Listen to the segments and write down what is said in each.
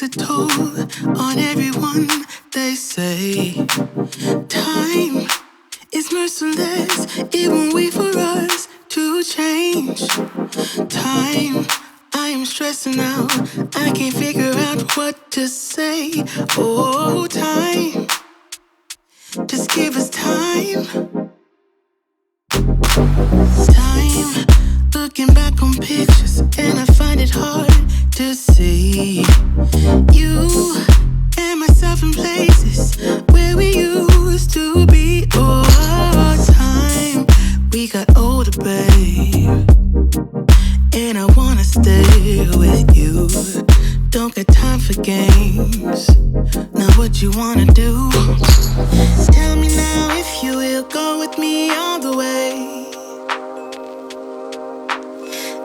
a toll on everyone, they say. Time is merciless, it won't wait for us to change. Time, I am stressing out, I can't figure out what to say. Oh, time, just give us time. Time, looking back on pictures and I find it hard to see you and myself in places where we used to be. Oh, time, we got older, babe, and I wanna stay with you. Don't got time for games. Now what you wanna do? Tell me now if you will go with me all the way.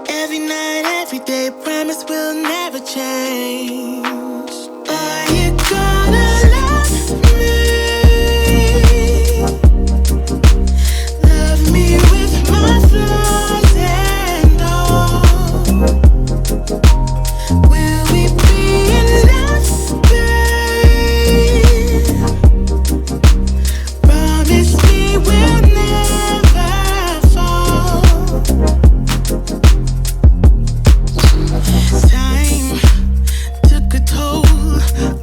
Every night, every day, promise we'll never change. Are you gonna love me? Love me with my flaws and all. Will we be enough, babe? Promise me we'll never fall. Time took a toll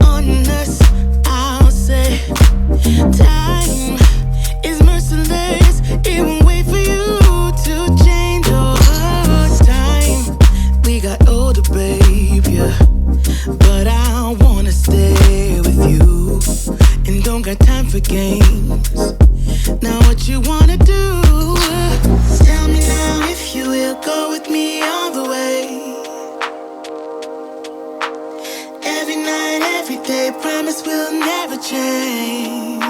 on us, I'll say. Time is merciless, it won't wait for you to change. Oh, time, we got older, babe, yeah, but I wanna stay with you and don't got time for games. Now what you wanna do? Tell me now if you will go with me all the way. Every night, every day, promise we'll never change.